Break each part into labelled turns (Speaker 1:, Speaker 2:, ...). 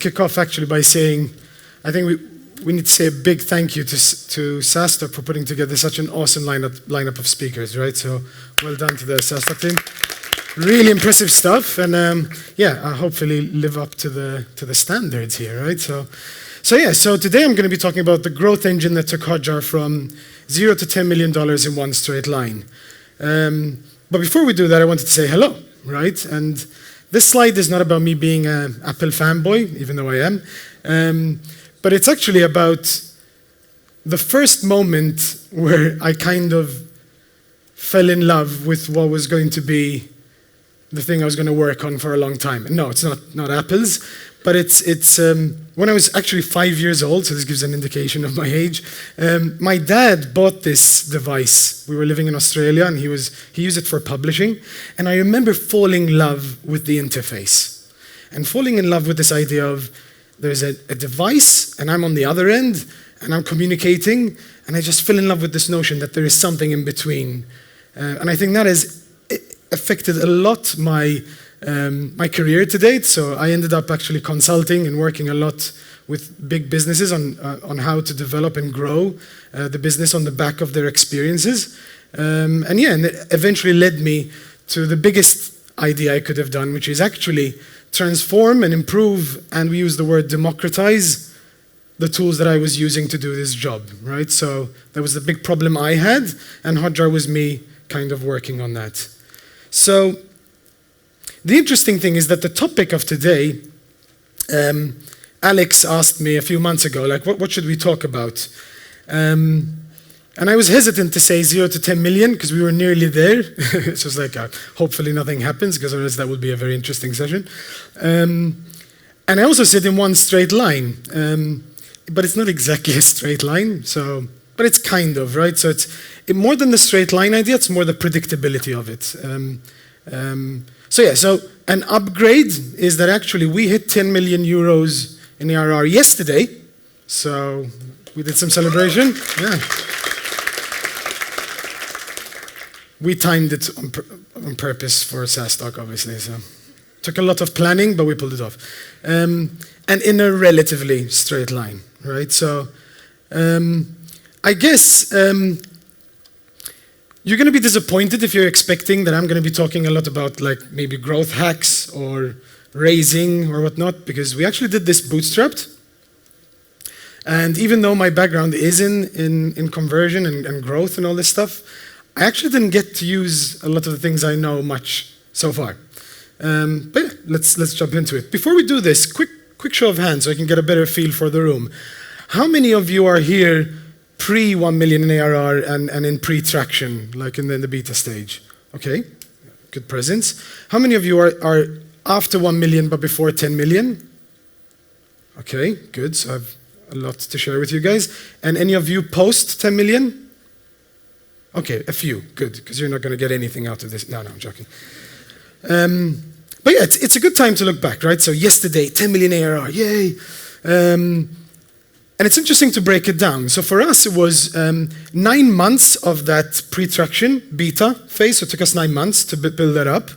Speaker 1: kick off actually by saying, I think we need to say a big thank you to SaaStock for putting together such an awesome lineup of speakers, right? So well done to the SaaStock team. Really impressive stuff, and I hopefully live up to the standards here, right? So today I'm going to be talking about the growth engine that took Hotjar from $0 to $10 million in one straight line. But before we do that, I wanted to say hello, right? And this slide is not about me being an Apple fanboy, even though I am, but it's actually about the first moment where I kind of fell in love with what was going to be the thing I was going to work on for a long time. No, it's not Apple's, but it's when I was actually 5 years old, so this gives an indication of my age. My dad bought this device. We were living in Australia, and he used it for publishing, and I remember falling in love with the interface, and falling in love with this idea of there's a device, and I'm on the other end, and I'm communicating, and I just fell in love with this notion that there is something in between, and I think that has affected a lot my career to date. So I ended up actually consulting and working a lot with big businesses on how to develop and grow the business on the back of their experiences. And it eventually led me to the biggest idea I could have done, which is actually transform and improve, and we use the word democratize, the tools that I was using to do this job, right? So that was the big problem I had, and Hotjar was me kind of working on that. So the interesting thing is that the topic of today, Alex asked me a few months ago, like, what should we talk about? And I was hesitant to say 0 to 10 million because we were nearly there. So it's like, hopefully nothing happens, because otherwise that would be a very interesting session. And I also said in one straight line, but it's not exactly a straight line, but it's kind of, right? So it's more than the straight line idea, it's more the predictability of it. So an upgrade is that actually we hit 10 million euros in ARR yesterday. So we did some celebration. Yeah. We timed it on purpose for SaaStock, obviously. So took a lot of planning, but we pulled it off. And in a relatively straight line, right? So I guess you're going to be disappointed if you're expecting that I'm going to be talking a lot about like maybe growth hacks or raising or whatnot, because we actually did this bootstrapped. And even though my background is in conversion and growth and all this stuff, I actually didn't get to use a lot of the things I know much so far. But yeah, let's jump into it. Before we do this, quick show of hands so I can get a better feel for the room. How many of you are here pre 1 million in ARR and in pre-traction, like in the beta stage? Okay, good presence. How many of you are after 1 million but before 10 million? Okay, good. So I have a lot to share with you guys. And any of you post 10 million? Okay, a few. Good, because you're not going to get anything out of this. No, I'm joking. But yeah, it's a good time to look back, right? So yesterday, 10 million ARR, yay. And it's interesting to break it down. So for us, it was 9 months of that pre-traction beta phase. So it took us 9 months to build that up.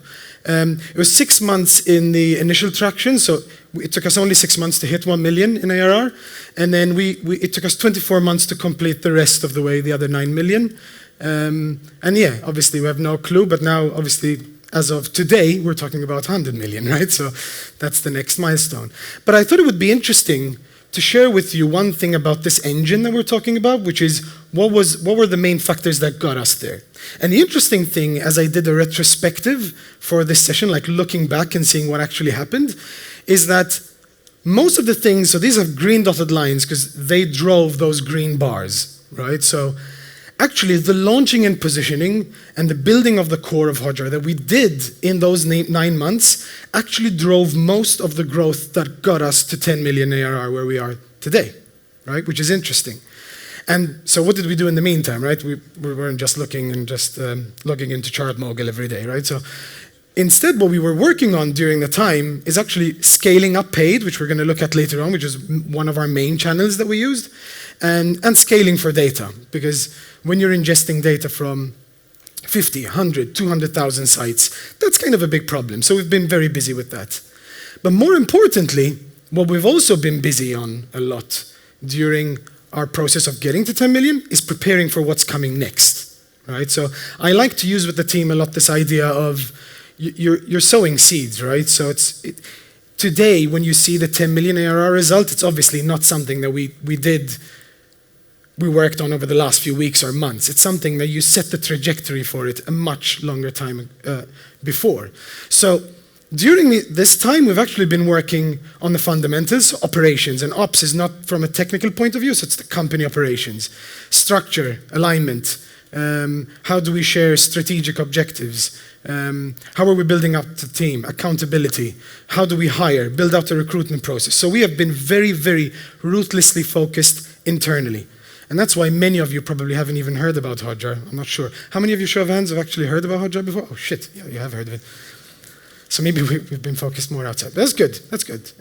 Speaker 1: It was 6 months in the initial traction. So it took us only 6 months to hit 1 million in ARR. And then it took us 24 months to complete the rest of the way, the other 9 million. And yeah, obviously we have no clue, but now obviously as of today, we're talking about 100 million, right? So that's the next milestone. But I thought it would be interesting to share with you one thing about this engine that we're talking about, which is what were the main factors that got us there. And the interesting thing, as I did a retrospective for this session, like looking back and seeing what actually happened, is that most of the things, so these are green dotted lines because they drove those green bars, right? So actually, the launching and positioning and the building of the core of Hotjar that we did in those 9 months actually drove most of the growth that got us to 10 million ARR where we are today, right? Which is interesting. And so what did we do in the meantime, right? We weren't just looking and just logging into ChartMogul every day, right? So instead, what we were working on during the time is actually scaling up paid, which we're going to look at later on, which is one of our main channels that we used, and scaling for data, because when you're ingesting data from 50, 100, 200,000 sites, that's kind of a big problem. So we've been very busy with that. But more importantly, what we've also been busy on a lot during our process of getting to 10 million is preparing for what's coming next, right? So I like to use with the team a lot this idea of you're sowing seeds, right? So today, when you see the 10 million ARR result, it's obviously not something that we worked on over the last few weeks or months. It's something that you set the trajectory for it a much longer time before. So during this time, we've actually been working on the fundamentals, operations, and ops is not from a technical point of view, so it's the company operations, structure, alignment, how do we share strategic objectives, how are we building up the team, accountability, how do we hire, build out the recruitment process. So we have been very, very ruthlessly focused internally. And that's why many of you probably haven't even heard about Hotjar. I'm not sure. How many of you, show of hands, have actually heard about Hotjar before? Oh, shit. Yeah, you have heard of it. So maybe we've been focused more outside. That's good. That's good.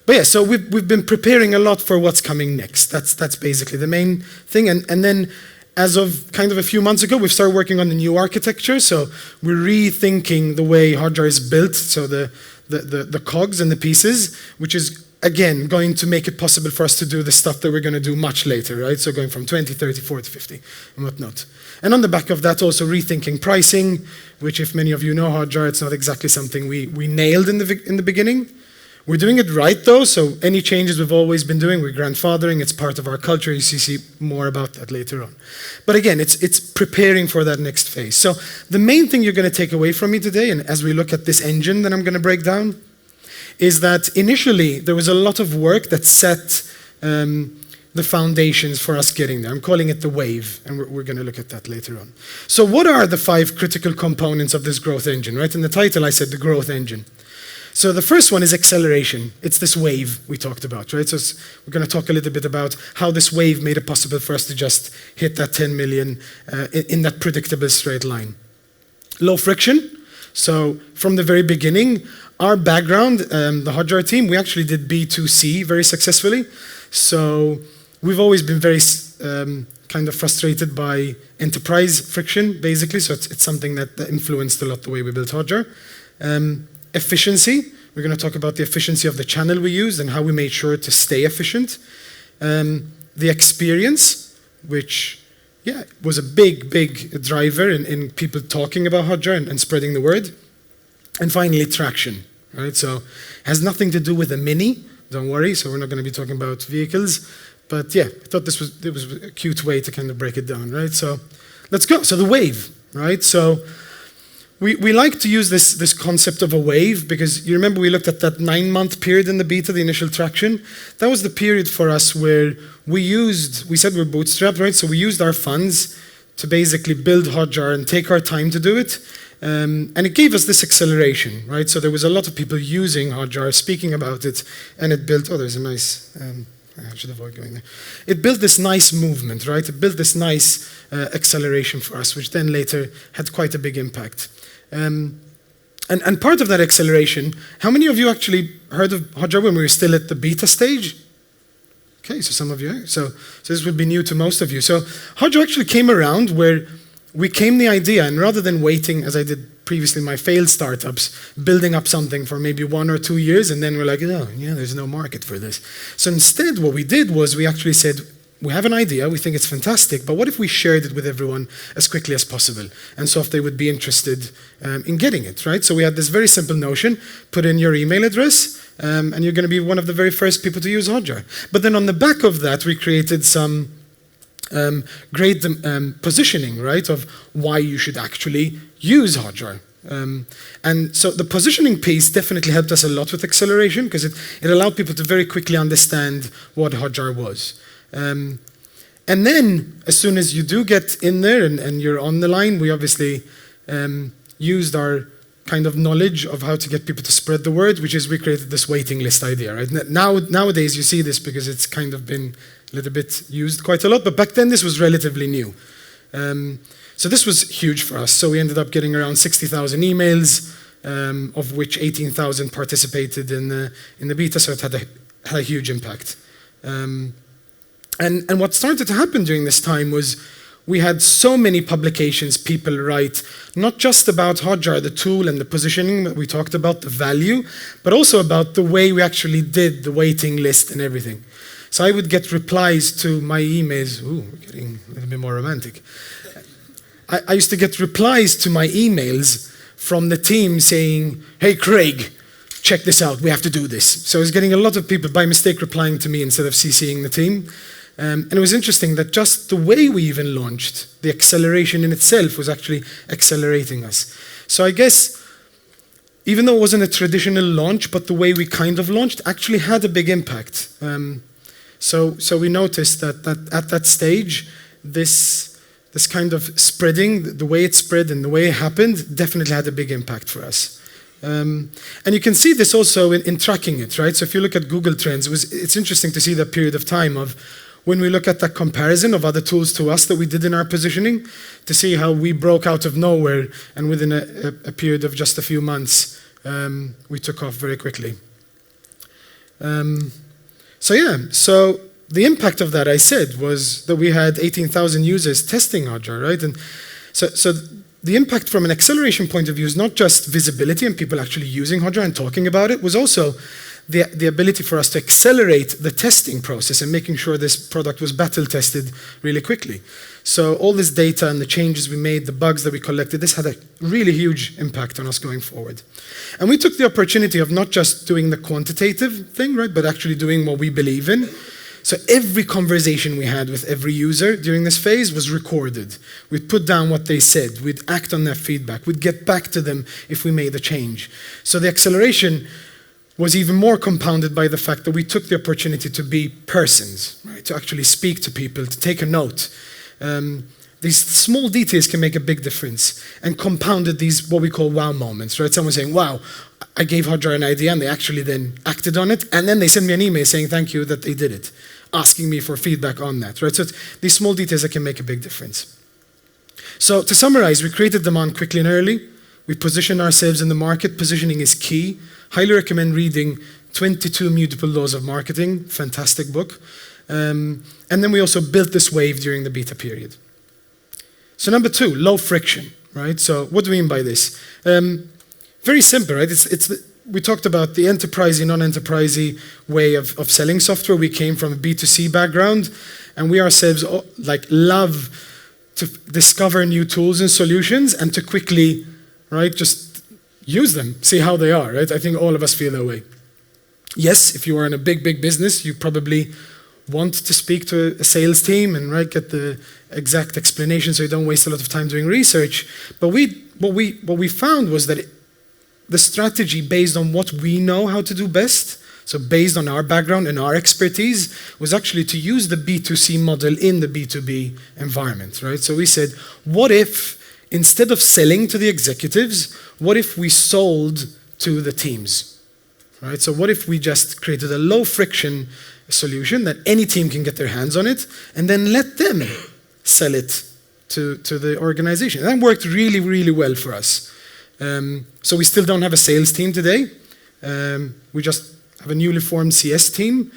Speaker 1: But yeah, so we've been preparing a lot for what's coming next. That's basically the main thing. And then as of kind of a few months ago, we've started working on the new architecture. So we're rethinking the way Hotjar is built. So the cogs and the pieces, which is again going to make it possible for us to do the stuff that we're going to do much later, right? So going from 20, 30, 40, 50 and whatnot. And on the back of that, also rethinking pricing, which if many of you know Hotjar, it's not exactly something we nailed in the beginning. We're doing it right though, so any changes we've always been doing, we're grandfathering, it's part of our culture. You see more about that later on. But again, it's preparing for that next phase. So the main thing you're going to take away from me today, and as we look at this engine that I'm going to break down, is that initially there was a lot of work that set the foundations for us getting there. I'm calling it the wave, and we're going to look at that later on. So what are the 5 critical components of this growth engine, right? In the title I said the growth engine. So the first one is acceleration. It's this wave we talked about, right? So we're going to talk a little bit about how this wave made it possible for us to just hit that 10 million in that predictable straight line. Low friction. So from the very beginning, our background, the Hotjar team, we actually did B2C very successfully. So we've always been very kind of frustrated by enterprise friction, basically. So it's something that influenced a lot the way we built Hotjar. Efficiency. We're going to talk about the efficiency of the channel we used and how we made sure to stay efficient. The experience, which was a big driver in people talking about Hotjar and spreading the word. And finally, traction. Right? So it has nothing to do with a Mini, don't worry, so we're not going to be talking about vehicles, but yeah, I thought it was a cute way to kind of break it down, right? So let's go. So the wave, right? So we like to use this concept of a wave because you remember we looked at that 9-month period in the beta, the initial traction. That was the period for us where we said we're bootstrapped, right? So we used our funds to basically build Hotjar and take our time to do it. And it gave us this acceleration, right? So there was a lot of people using Hotjar, speaking about it, and it built, there's a nice, I should avoid going there. It built this nice movement, right? It built this nice acceleration for us, which then later had quite a big impact. And part of that acceleration, how many of you actually heard of Hotjar when we were still at the beta stage? Okay, so some of you, so this would be new to most of you. So Hotjar actually came around where we came the idea, and rather than waiting, as I did previously in my failed startups, building up something for maybe 1 or 2 years, and then we're like, oh, yeah, there's no market for this. So instead, what we did was we actually said, we have an idea, we think it's fantastic, but what if we shared it with everyone as quickly as possible? And so if they would be interested in getting it, right? So we had this very simple notion, put in your email address, and you're going to be one of the very first people to use Hotjar. But then on the back of that, we created some great positioning, right, of why you should actually use Hotjar. And so the positioning piece definitely helped us a lot with acceleration because it allowed people to very quickly understand what Hotjar was. And then as soon as you do get in there and you're on the line, we obviously used our kind of knowledge of how to get people to spread the word, which is we created this waiting list idea, right? Nowadays you see this because it's kind of been a little bit used quite a lot, but back then this was relatively new. So this was huge for us. So we ended up getting around 60,000 emails, of which 18,000 participated in the beta, so it had a huge impact. And what started to happen during this time was we had so many publications people write, not just about Hotjar, the tool and the positioning that we talked about, the value, but also about the way we actually did the waiting list and everything. So I would get replies to my emails. Ooh, we're getting a little bit more romantic. I used to get replies to my emails from the team saying, hey, Craig, check this out, we have to do this. So I was getting a lot of people by mistake replying to me instead of CCing the team. And it was interesting that just the way we even launched, the acceleration in itself was actually accelerating us. So I guess, even though it wasn't a traditional launch, but the way we kind of launched actually had a big impact. So we noticed that at that stage, this kind of spreading, the way it spread and the way it happened, definitely had a big impact for us. And you can see this also in tracking it, right? So if you look at Google Trends, it's interesting to see that period of time of when we look at that comparison of other tools to us that we did in our positioning, to see how we broke out of nowhere and within a period of just a few months, we took off very quickly. So the impact of that, I said, was that we had 18,000 users testing Hotjar, right? And so the impact from an acceleration point of view is not just visibility and people actually using Hotjar and talking about it, was also the ability for us to accelerate the testing process and making sure this product was battle tested really quickly. So all this data and the changes we made, the bugs that we collected, this had a really huge impact on us going forward. And we took the opportunity of not just doing the quantitative thing, right, but actually doing what we believe in. So every conversation we had with every user during this phase was recorded. We'd put down what they said. We'd act on their feedback. We'd get back to them if we made a change. So the acceleration was even more compounded by the fact that we took the opportunity to be persons, right? To actually speak to people, to take a note. These small details can make a big difference, and compounded these what we call wow moments, right? Someone saying, wow, I gave Hotjar an idea, and they actually then acted on it, and then they sent me an email saying thank you that they did it, asking me for feedback on that, right? So it's these small details that can make a big difference. So to summarize, we created demand quickly and early. We positioned ourselves in the market. Positioning is key. Highly recommend reading 22 Mutable Laws of Marketing, fantastic book. And then we also built this wave during the beta period. So number 2, low friction, right? So what do we mean by this? Very simple, right? We talked about the enterprisey, non-enterprisey way of selling software. We came from a B2C background, and we ourselves love to discover new tools and solutions and to quickly, right, just use them, see how they are, right? I think all of us feel that way. Yes, if you are in a big business, you probably want to speak to a sales team and get the exact explanation so you don't waste a lot of time doing research. But what we found was that the strategy based on what we know how to do best, so based on our background and our expertise, was actually to use the B2C model in the B2B environment, right? So we said, what if instead of selling to the executives, what if we sold to the teams, right? So what if we just created a low friction solution that any team can get their hands on it and then let them sell it to the organization? And that worked really, really well for us. So we still don't have a sales team today. We just have a newly formed CS team,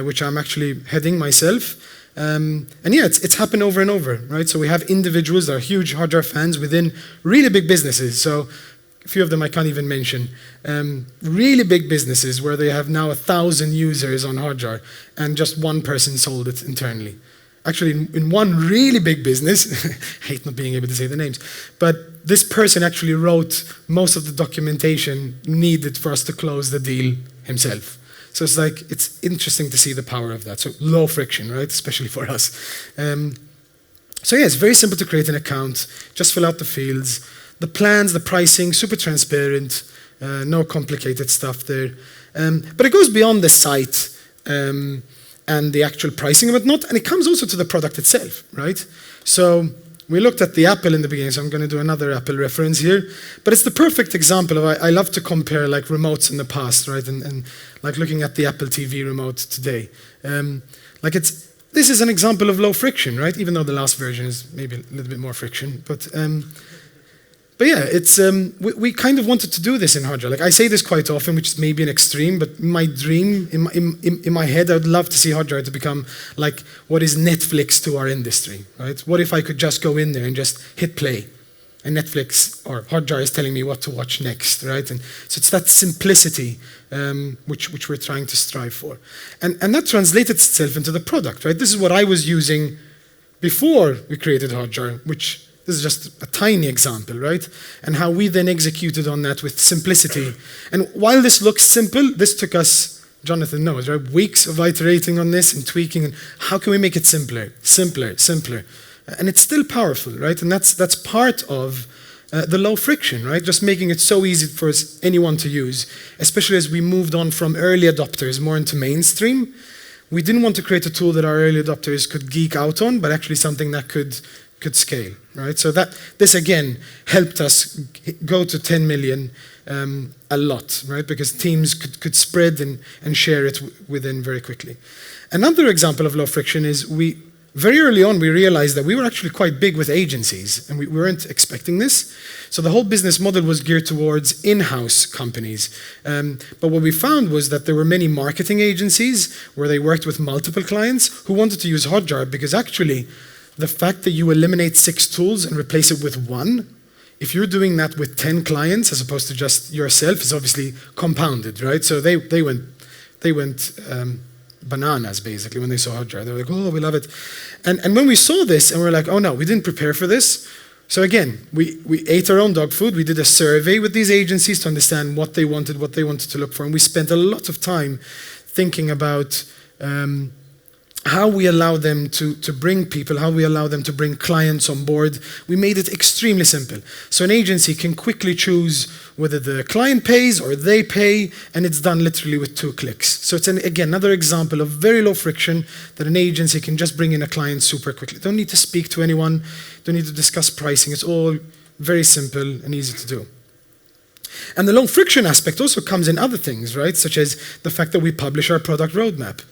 Speaker 1: which I'm actually heading myself. And yeah, it's happened over and over, right? So we have individuals that are huge Hotjar fans within really big businesses. So a few of them I can't even mention. Really big businesses where they have now 1,000 users on Hotjar and just one person sold it internally. Actually, in one really big business, I hate not being able to say the names, but this person actually wrote most of the documentation needed for us to close the deal himself. So it's interesting to see the power of that. So low friction, right? Especially for us. So yeah, it's very simple to create an account. Just fill out the fields. The plans, the pricing, super transparent. No complicated stuff there. But it goes beyond the site and the actual pricing and whatnot. And it comes also to the product itself, right? So we looked at the Apple in the beginning, so I'm going to do another Apple reference here. But it's the perfect example of, I love to compare remotes in the past, right? And looking at the Apple TV remote today. This is an example of low friction, right? Even though the last version is maybe a little bit more friction. But But yeah, it's we kind of wanted to do this in Hotjar. Like I say this quite often, which is maybe an extreme, but my dream in my head, I would love to see Hotjar to become like what is Netflix to our industry, right? What if I could just go in there and just hit play, and Netflix or Hotjar is telling me what to watch next, right? And so it's that simplicity which we're trying to strive for, and that translated itself into the product, right? This is what I was using before we created Hotjar, which this is just a tiny example, right? And how we then executed on that with simplicity. And while this looks simple, this took us, Jonathan knows, right? Weeks of iterating on this and tweaking, and how can we make it simpler, simpler, simpler? And it's still powerful, right? And that's part of the low friction, right? Just making it so easy for anyone to use, especially as we moved on from early adopters more into mainstream. We didn't want to create a tool that our early adopters could geek out on, but actually something that could scale, right? So this again helped us go to 10 million a lot, right? Because teams could spread and share it within very quickly. Another example of low friction is very early on we realized that we were actually quite big with agencies, and we weren't expecting this. So the whole business model was geared towards in-house companies. But what we found was that there were many marketing agencies where they worked with multiple clients who wanted to use Hotjar because actually the fact that you eliminate 6 tools and replace it with 1, if you're doing that with 10 clients as opposed to just yourself, is obviously compounded, right? So they went bananas basically when they saw Hotjar. They were like, oh, we love it. And when we saw this and we're like, oh no, we didn't prepare for this. So again, we ate our own dog food. We did a survey with these agencies to understand what they wanted to look for. And we spent a lot of time thinking about how we allow them to bring people, how we allow them to bring clients on board. We made it extremely simple. So an agency can quickly choose whether the client pays or they pay, and it's done literally with 2 clicks. So it's, again, another example of very low friction that an agency can just bring in a client super quickly. Don't need to speak to anyone, don't need to discuss pricing. It's all very simple and easy to do. And the low friction aspect also comes in other things, right? Such as the fact that we publish our product roadmap.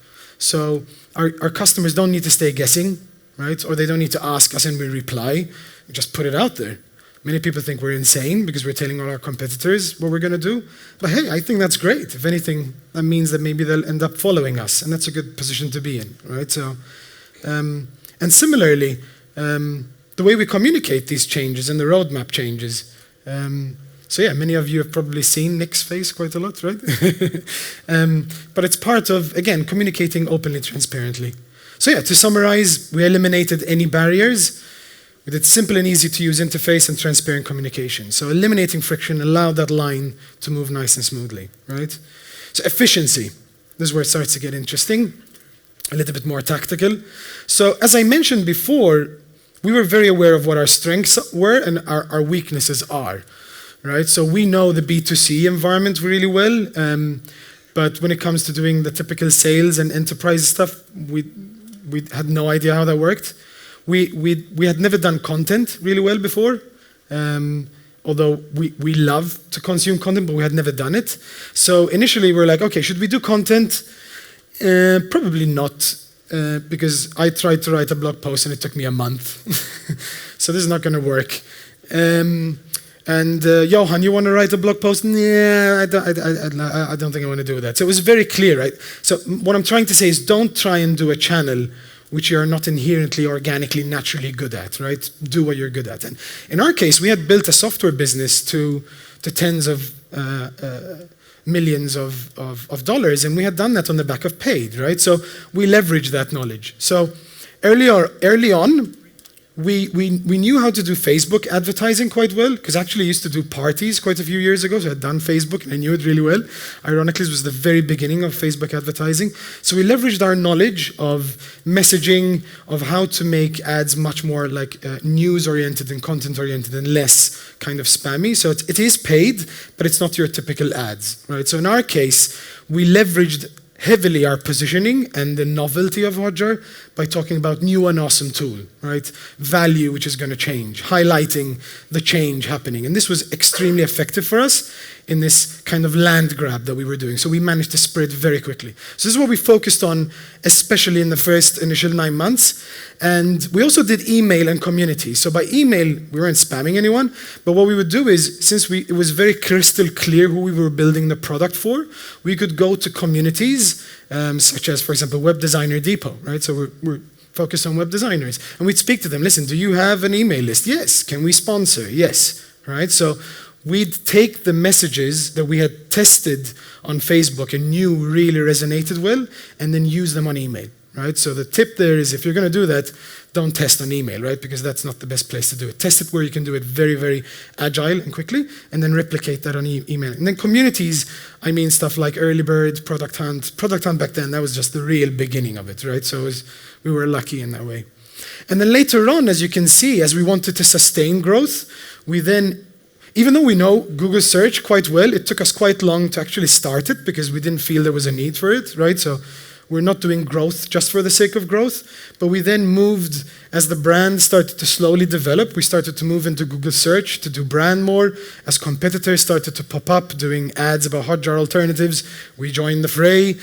Speaker 1: So our customers don't need to stay guessing, right? Or they don't need to ask us and we reply. We just put it out there. Many people think we're insane because we're telling all our competitors what we're going to do. But hey, I think that's great. If anything, that means that maybe they'll end up following us, and that's a good position to be in, right? So, and similarly, the way we communicate these changes and the roadmap changes. So yeah, many of you have probably seen Nick's face quite a lot, right? But it's part of, again, communicating openly, transparently. So yeah, to summarize, we eliminated any barriers. We did simple and easy to use interface and transparent communication. So eliminating friction allowed that line to move nice and smoothly, right? So efficiency, this is where it starts to get interesting, a little bit more tactical. So as I mentioned before, we were very aware of what our strengths were and our weaknesses are. Right, so we know the B2C environment really well, but when it comes to doing the typical sales and enterprise stuff, we had no idea how that worked. We had never done content really well before, although we love to consume content, but we had never done it. So initially we were like, okay, should we do content? Probably not, because I tried to write a blog post and it took me a month. So this is not going to work. And Johan, you want to write a blog post? Yeah, I don't think I want to do that. So it was very clear, right? So what I'm trying to say is don't try and do a channel which you're not inherently, organically, naturally good at, right? Do what you're good at. And in our case, we had built a software business to tens of millions of dollars, and we had done that on the back of paid, right? So we leveraged that knowledge. So early on, we knew how to do Facebook advertising quite well, because actually I used to do parties quite a few years ago, so I had done Facebook and I knew it really well. Ironically, it was the very beginning of Facebook advertising. So we leveraged our knowledge of messaging, of how to make ads much more like news-oriented and content-oriented and less kind of spammy. So it is paid, but it's not your typical ads, right? So in our case, we leveraged heavily our positioning and the novelty of Hotjar by talking about new and awesome tool, right? Value, which is going to change, highlighting the change happening. And this was extremely effective for us in this kind of land grab that we were doing. So we managed to spread very quickly. So this is what we focused on, especially in the first initial 9 months. And we also did email and community. So by email, we weren't spamming anyone, but what we would do is, since it was very crystal clear who we were building the product for, we could go to communities, such as, for example, Web Designer Depot, right? So we're focused on web designers. And we'd speak to them, listen, do you have an email list? Yes. Can we sponsor? Yes, right? So we'd take the messages that we had tested on Facebook and knew really resonated well, and then use them on email, right? So the tip there is, if you're going to do that, don't test on email, right? Because that's not the best place to do it. Test it where you can do it very, very agile and quickly, and then replicate that on email. And then communities, I mean stuff like Early Bird, Product Hunt. Product Hunt back then, that was just the real beginning of it, right? So we were lucky in that way. And then later on, as you can see, as we wanted to sustain growth, we then, even though we know Google search quite well, it took us quite long to actually start it because we didn't feel there was a need for it, right? So we're not doing growth just for the sake of growth, but we then moved, as the brand started to slowly develop, we started to move into Google search to do brand more. As competitors started to pop up doing ads about Hotjar alternatives, we joined the fray.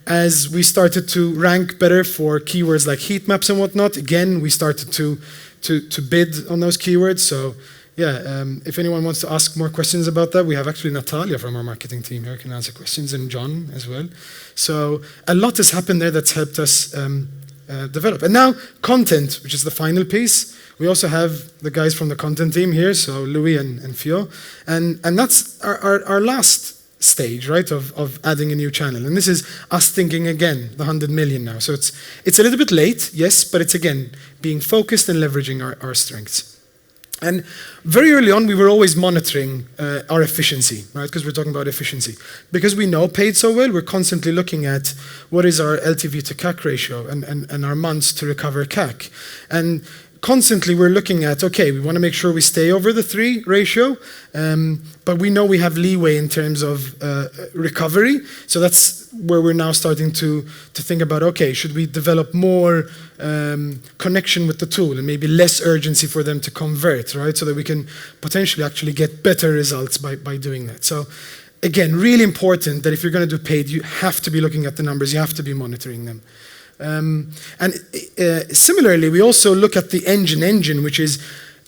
Speaker 1: As we started to rank better for keywords like heat maps and whatnot, again, we started to bid on those keywords. So yeah, if anyone wants to ask more questions about that, we have actually Natalia from our marketing team here who can answer questions, and John as well. So a lot has happened there that's helped us develop. And now content, which is the final piece. We also have the guys from the content team here, so Louis and Fio. And that's our last stage, right, of adding a new channel. And this is us thinking again, the 100 million now. So it's a little bit late, yes, but it's again, being focused and leveraging our strengths. And very early on, we were always monitoring our efficiency, right? Because we're talking about efficiency. Because we know paid so well, we're constantly looking at what is our LTV to CAC ratio and our months to recover CAC. And constantly we're looking at, okay, we want to make sure we stay over the 3 ratio, but we know we have leeway in terms of recovery. So that's where we're now starting to think about, okay, should we develop more connection with the tool and maybe less urgency for them to convert, right? So that we can potentially actually get better results by doing that. So again, really important that if you're going to do paid, you have to be looking at the numbers, you have to be monitoring them. Similarly, we also look at the engine, which is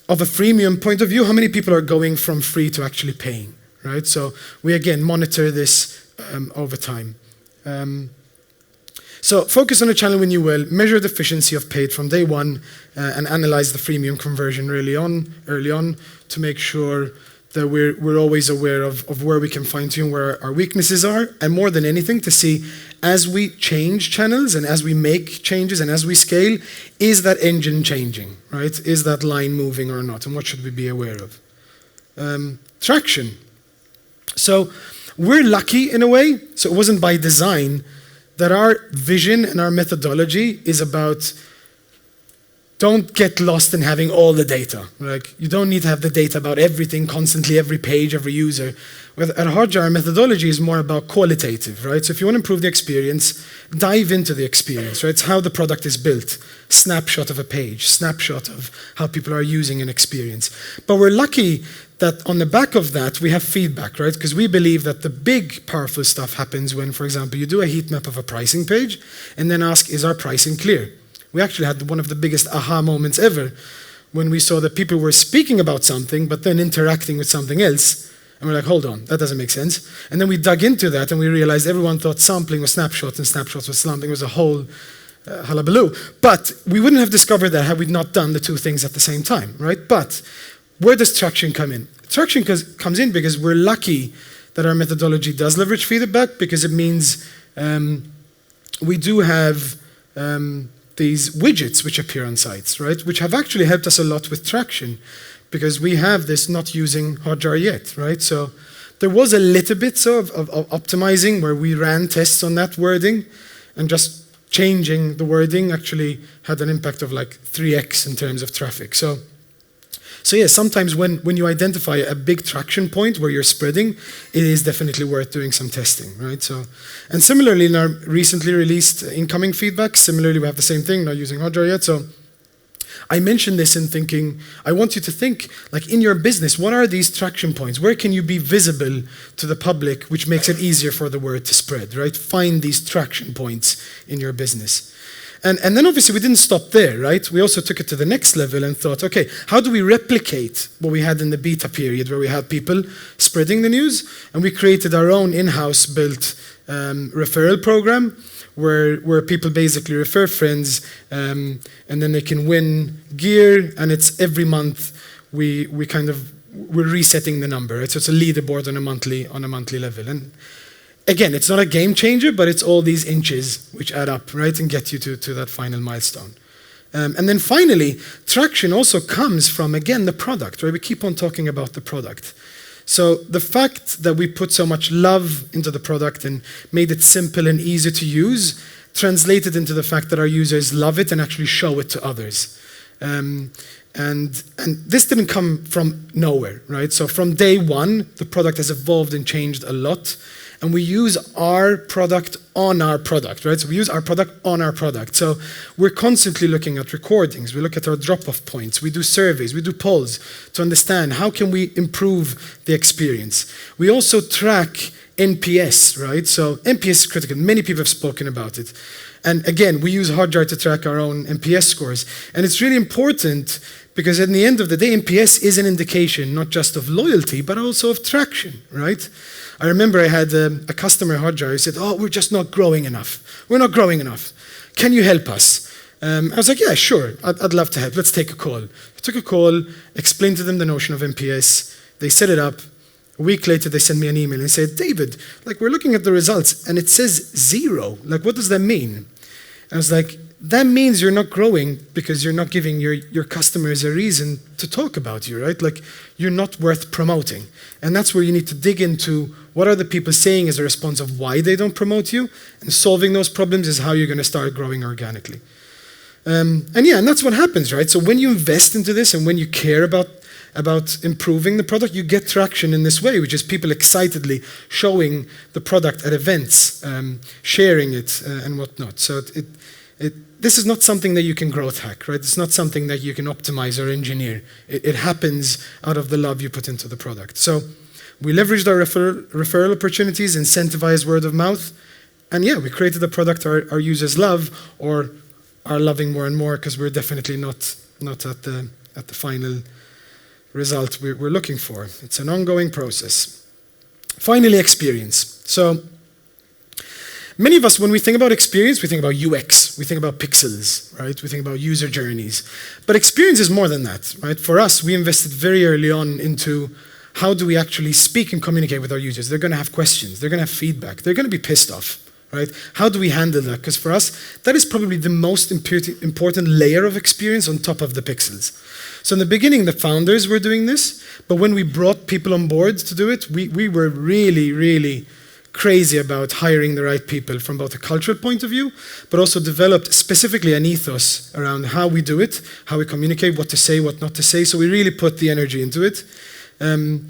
Speaker 1: of a freemium point of view, how many people are going from free to actually paying, right? So we again monitor this over time. So focus on a channel we knew well, measure the efficiency of paid from day one, and analyze the freemium conversion early on to make sure that we're always aware of where we can fine-tune, where our weaknesses are, and more than anything, to see as we change channels and as we make changes and as we scale, is that engine changing, right? Is that line moving or not? And what should we be aware of? Traction. So we're lucky in a way, so it wasn't by design, that our vision and our methodology is about don't get lost in having all the data. Like, you don't need to have the data about everything constantly, every page, every user. At Hotjar, our methodology is more about qualitative, right? So if you want to improve the experience, dive into the experience, right? It's how the product is built. Snapshot of a page, snapshot of how people are using an experience. But we're lucky that on the back of that, we have feedback, right? Because we believe that the big, powerful stuff happens when, for example, you do a heat map of a pricing page and then ask, is our pricing clear? We actually had one of the biggest aha moments ever when we saw that people were speaking about something but then interacting with something else. And we're like, hold on, that doesn't make sense. And then we dug into that and we realized everyone thought sampling was snapshots and snapshots was sampling. It was a whole hullabaloo. But we wouldn't have discovered that had we not done the two things at the same time, right? But where does traction come in? Traction comes in because we're lucky that our methodology does leverage feedback, because it means we do have these widgets which appear on sites, right? Which have actually helped us a lot with traction, because we have this not using Hotjar yet, right? So there was a little bit of optimizing where we ran tests on that wording, and just changing the wording actually had an impact of like 3x in terms of traffic. So yeah, sometimes when you identify a big traction point where you're spreading, it is definitely worth doing some testing, right? So, and similarly in our recently released incoming feedback, similarly we have the same thing, not using Hotjar yet. So I mentioned this in thinking, I want you to think, like in your business, what are these traction points? Where can you be visible to the public, which makes it easier for the word to spread, right? Find these traction points in your business. And then obviously we didn't stop there, right? We also took it to the next level and thought, okay, how do we replicate what we had in the beta period where we had people spreading the news? And we created our own in-house built referral program where people basically refer friends and then they can win gear, and it's every month we're resetting the number, right? So it's a leaderboard on a monthly level. And again, it's not a game changer, but it's all these inches which add up, right, and get you to that final milestone. And then finally, traction also comes from, again, the product, right? We keep on talking about the product. So the fact that we put so much love into the product and made it simple and easy to use translated into the fact that our users love it and actually show it to others. And this didn't come from nowhere, right? So from day one, the product has evolved and changed a lot. And we use our product on our product, right? So we use our product on our product. So we're constantly looking at recordings. We look at our drop-off points. We do surveys. We do polls to understand how can we improve the experience. We also track NPS, right? So NPS is critical. Many people have spoken about it. And again, we use Hotjar to track our own NPS scores. And it's really important because at the end of the day, NPS is an indication not just of loyalty, but also of traction, right? I remember I had a customer, Hotjar, who said, oh, we're just not growing enough. We're not growing enough. Can you help us? I was like, yeah, sure. I'd love to help. Let's take a call. I took a call, explained to them the notion of NPS. They set it up. A week later, they sent me an email and said, David, like we're looking at the results and it says 0. Like, what does that mean? I was like, that means you're not growing because you're not giving your customers a reason to talk about you, right? Like, you're not worth promoting. And that's where you need to dig into what are the people saying as a response of why they don't promote you, and solving those problems is how you're going to start growing organically. And that's what happens, right? So when you invest into this and when you care about improving the product, you get traction in this way, which is people excitedly showing the product at events, sharing it and whatnot. So this is not something that you can growth hack, right? It's not something that you can optimize or engineer. It happens out of the love you put into the product. So we leveraged our referral opportunities, incentivized word of mouth, and yeah, we created a product our users love or are loving more and more because we're definitely not at the final result we're looking for. It's an ongoing process. Finally, experience. So many of us, when we think about experience, we think about UX, we think about pixels, right? We think about user journeys. But experience is more than that, right? For us, we invested very early on into how do we actually speak and communicate with our users. They're going to have questions. They're going to have feedback. They're going to be pissed off, right? How do we handle that? Because for us, that is probably the most important layer of experience on top of the pixels. So in the beginning, the founders were doing this, but when we brought people on board to do it, we were really, really crazy about hiring the right people from both a cultural point of view, but also developed specifically an ethos around how we do it, how we communicate, what to say, what not to say. So we really put the energy into it. And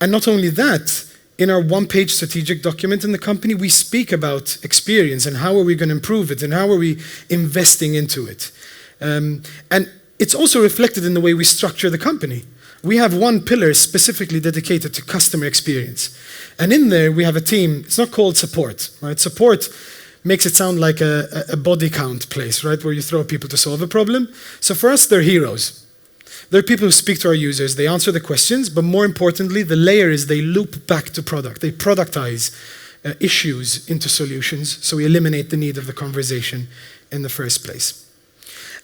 Speaker 1: not only that, in our one-page strategic document in the company, we speak about experience and how are we going to improve it and how are we investing into it. And it's also reflected in the way we structure the company. We have one pillar specifically dedicated to customer experience. And in there, we have a team. It's not called support, right? Support makes it sound like a body count place, right? Where you throw people to solve a problem. So for us, they're heroes. They're people who speak to our users. They answer the questions. But more importantly, the layer is they loop back to product. They productize issues into solutions. So we eliminate the need of the conversation in the first place.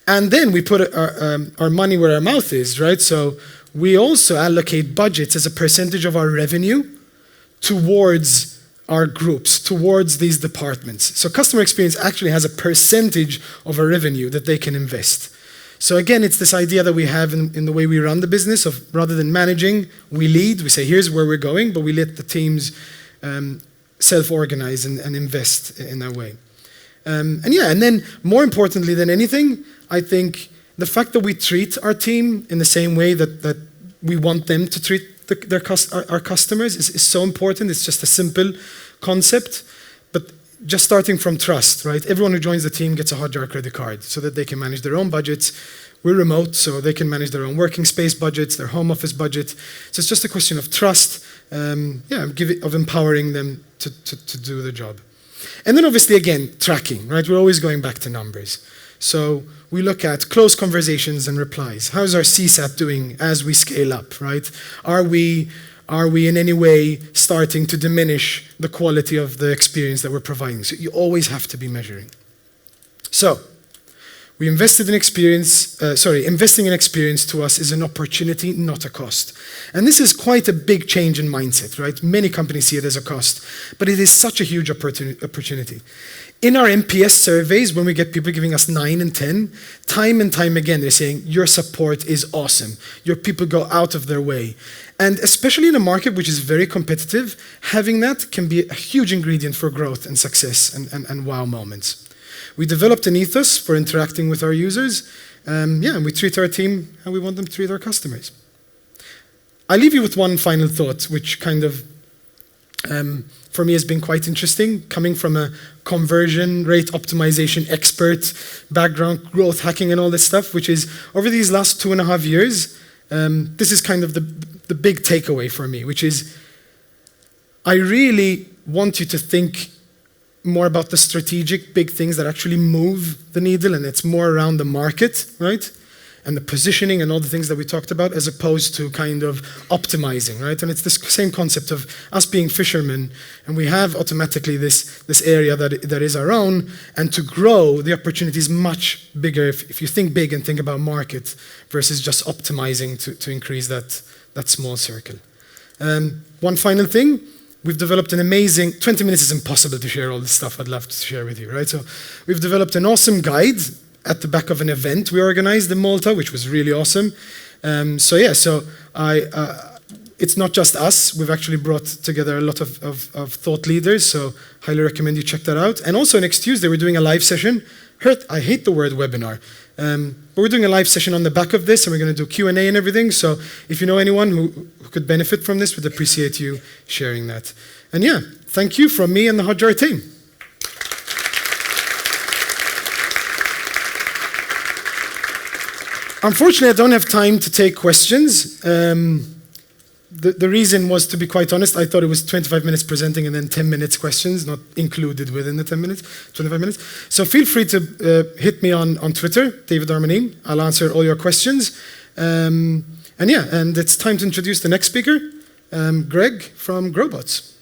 Speaker 1: And then we put our money where our mouth is, right? So we also allocate budgets as a percentage of our revenue towards our groups, towards these departments. So customer experience actually has a percentage of our revenue that they can invest. So again, it's this idea that we have in the way we run the business of rather than managing, we lead, we say, here's where we're going, but we let the teams self-organize and invest in that way. And then more importantly than anything, I think the fact that we treat our team in the same way that we want them to treat our customers is so important. It's just a simple concept, but just starting from trust, right? Everyone who joins the team gets a Hotjar credit card so that they can manage their own budgets. we're remote, so they can manage their own working space budgets, their home office budget. So it's just a question of trust, of empowering them to do the job. And then obviously, again, tracking, right? We're always going back to numbers. So we look at closed conversations and replies. How's our CSAT doing as we scale up, right? Are we in any way starting to diminish the quality of the experience that we're providing? So you always have to be measuring. So we invested in experience, investing in experience to us is an opportunity, not a cost. And this is quite a big change in mindset, right? Many companies see it as a cost, but it is such a huge opportunity. In our NPS surveys, when we get people giving us 9 and 10, time and time again, they're saying, your support is awesome. Your people go out of their way. And especially in a market which is very competitive, having that can be a huge ingredient for growth and success and wow moments. We developed an ethos for interacting with our users. And we treat our team how we want them to treat our customers. I leave you with one final thought, which kind of, for me, has been quite interesting, coming from a conversion rate optimization expert background, growth hacking and all this stuff, which is over these last 2.5 years, this is kind of the big takeaway for me, which is I really want you to think more about the strategic big things that actually move the needle, and it's more around the market, right? And the positioning and all the things that we talked about, as opposed to kind of optimizing, right? And it's this same concept of us being fishermen, and we have automatically this area that is our own, and to grow, the opportunity is much bigger if you think big and think about market versus just optimizing to increase that small circle. One final thing, we've developed an amazing, 20 minutes is impossible to share all this stuff I'd love to share with you, right? So we've developed an awesome guide at the back of an event we organized in Malta, which was really awesome. It's not just us. We've actually brought together a lot of thought leaders, so highly recommend you check that out. And also next Tuesday, we're doing a live session. I hate the word webinar, but we're doing a live session on the back of this, and we're going to do Q&A and everything. So if you know anyone who could benefit from this, we'd appreciate you sharing that. And yeah, thank you from me and the Hotjar team. Unfortunately, I don't have time to take questions. The reason was, to be quite honest, I thought it was 25 minutes presenting and then 10 minutes questions, not included within the 25 minutes. So feel free to hit me on Twitter, David Darmanin. I'll answer all your questions. And it's time to introduce the next speaker, Greg from Growbots.